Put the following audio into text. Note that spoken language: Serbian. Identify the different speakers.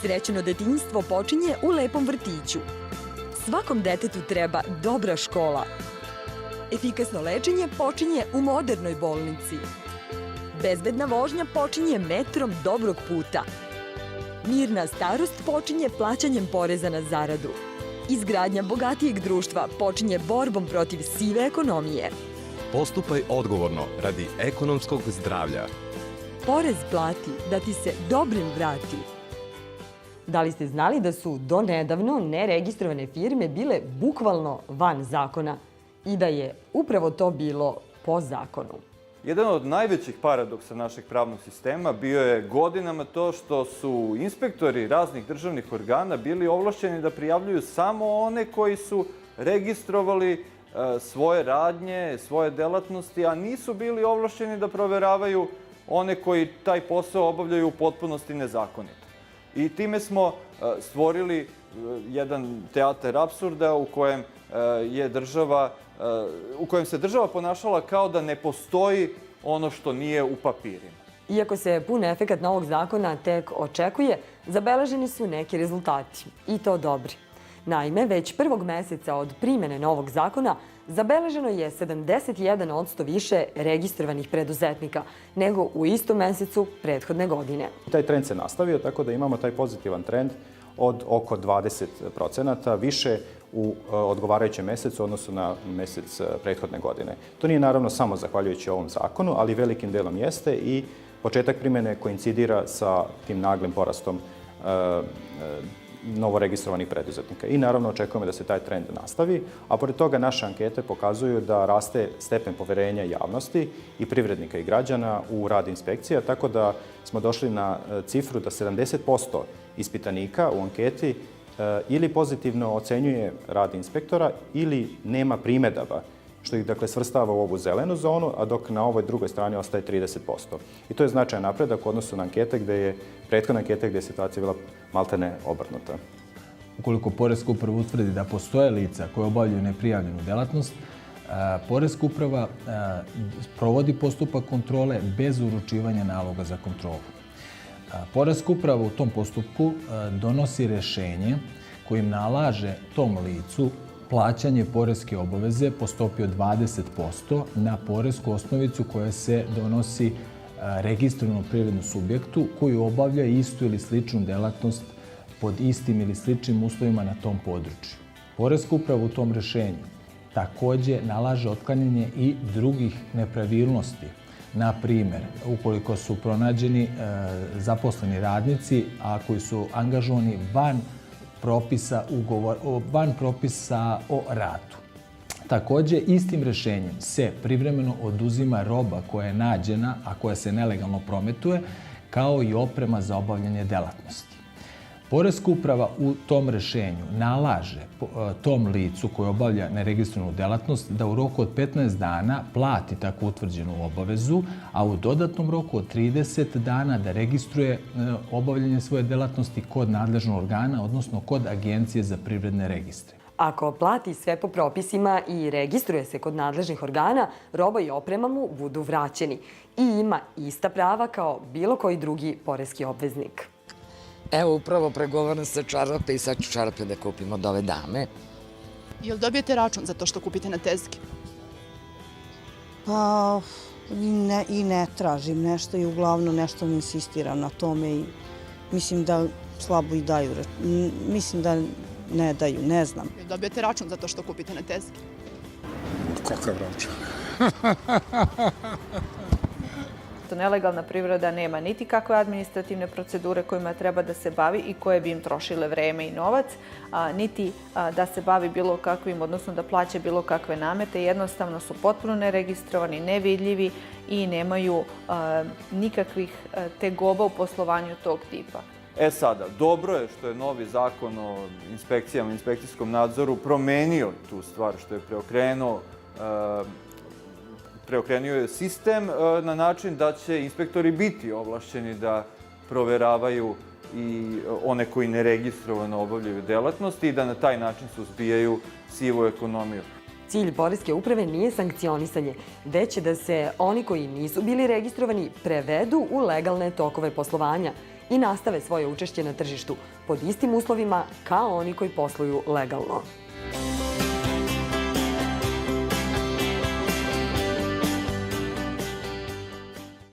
Speaker 1: Srećno detinjstvo počinje u lepom vrtiću. Svakom detetu treba dobra škola. Efikasno lečenje počinje u modernoj bolnici. Bezbedna vožnja počinje metrom dobrog puta. Mirna starost počinje plaćanjem poreza na zaradu. Izgradnja bogatijeg društva počinje borbom protiv sive ekonomije.
Speaker 2: Postupaj odgovorno radi ekonomskog zdravlja.
Speaker 1: Porez plati da ti se dobrim vrati. Da li ste znali da su do nedavno neregistrovane firme bile bukvalno van zakona i da je upravo to bilo po zakonu?
Speaker 3: Jedan od najvećih paradoksa našeg pravnog sistema bio je godinama to što su inspektori raznih državnih organa bili ovlašćeni da prijavljuju samo one koji su registrovali svoje radnje, svoje delatnosti, a nisu bili ovlašćeni da proveravaju one koji taj posao obavljaju u potpunosti nezakonito. I time smo stvorili jedan teatar apsurda u kojem se država ponašala kao da ne postoji ono što nije u papirima.
Speaker 1: Iako se pun efekat novog zakona tek očekuje, zabeleženi su neki rezultati, i to dobri. Naime, već prvog meseca od primene novog zakona zabeleženo je 71% više registrovanih preduzetnika nego u istom mesecu prethodne godine.
Speaker 4: Taj trend se nastavio, tako da imamo taj pozitivan trend od oko 20% više u odgovarajućem mesecu odnosu na mesec prethodne godine. To nije naravno samo zahvaljujući ovom zakonu, ali velikim delom jeste i početak primene koincidira sa tim naglim porastom novoregistrovanih preduzetnika. I naravno očekujemo da se taj trend nastavi, a pored toga naše ankete pokazuju da raste stepen poverenja javnosti i privrednika i građana u rad inspekcija, tako da smo došli na cifru da 70% ispitanika u anketi ili pozitivno ocenjuje rad inspektora ili nema primedaba, što ih dakle svrstava u ovu zelenu zonu, a dok na ovoj drugoj strani ostaje 30%. I to je značajan napredak u odnosu na ankete prethodne ankete gde je situacija bila maltene obrnuta.
Speaker 5: Ukoliko Poreska uprava utvrdi da postoje lica koje obavljaju neprijavljenu delatnost, Poreska uprava provodi postupak kontrole bez uručivanja naloga za kontrolu. Poreska uprava u tom postupku donosi rešenje kojim nalaže tom licu plaćanje poreske obaveze po stopi od 20% na poresku osnovicu koja se donosi registrovanom privrednom subjektu koji obavlja istu ili sličnu delatnost pod istim ili sličnim uslovima na tom području. Poreska uprava u tom rešenju takođe nalaže otklanjanje i drugih nepravilnosti. Na primer, ukoliko su pronađeni zaposleni radnici, a koji su angažovani van propisa o radu. Takođe, istim rešenjem se privremeno oduzima roba koja je nađena, a koja se nelegalno prometuje, kao i oprema za obavljanje delatnosti. Poreska uprava u tom rešenju nalaže tom licu koji obavlja neregistrovanu delatnost da u roku od 15 dana plati tako utvrđenu obavezu, a u dodatnom roku od 30 dana da registruje obavljanje svoje delatnosti kod nadležnog organa, odnosno kod Agencije za privredne registre.
Speaker 1: Ako plati sve po propisima i registruje se kod nadležnih organa, roba i oprema mu budu vraćeni i ima ista prava kao bilo koji drugi poreski obveznik.
Speaker 6: Evo, upravo pregovaram sa čarape i sad ću čarape da kupim od ove dame.
Speaker 7: Jel dobijete račun za to što kupite na tezgi?
Speaker 8: Pa i ne tražim nešto i uglavnom nešto insistiram na tome i mislim da slabo i daju. Mislim da ne daju, ne znam.
Speaker 7: Jel dobijete račun za to što kupite na tezgi?
Speaker 9: Kakav račun?
Speaker 10: Nelegalna privreda nema niti kakve administrativne procedure kojima treba da se bavi i koje bi im trošile vreme i novac, niti da se bavi bilo kakvim, odnosno da plaća bilo kakve namete. Jednostavno su potpuno neregistrovani, nevidljivi i nemaju nikakvih tegoba u poslovanju tog tipa.
Speaker 3: Sada, dobro je što je novi zakon o inspekcijama, inspekcijskom nadzoru promenio tu stvar, što je preokrenuo je sistem na način da će inspektori biti ovlašćeni da proveravaju i one koji neregistrovano obavljaju delatnosti i da na taj način suzbijaju sivu ekonomiju.
Speaker 1: Cilj Poreske uprave nije sankcionisanje, već da se oni koji nisu bili registrovani prevedu u legalne tokove poslovanja i nastave svoje učešće na tržištu pod istim uslovima kao oni koji posluju legalno.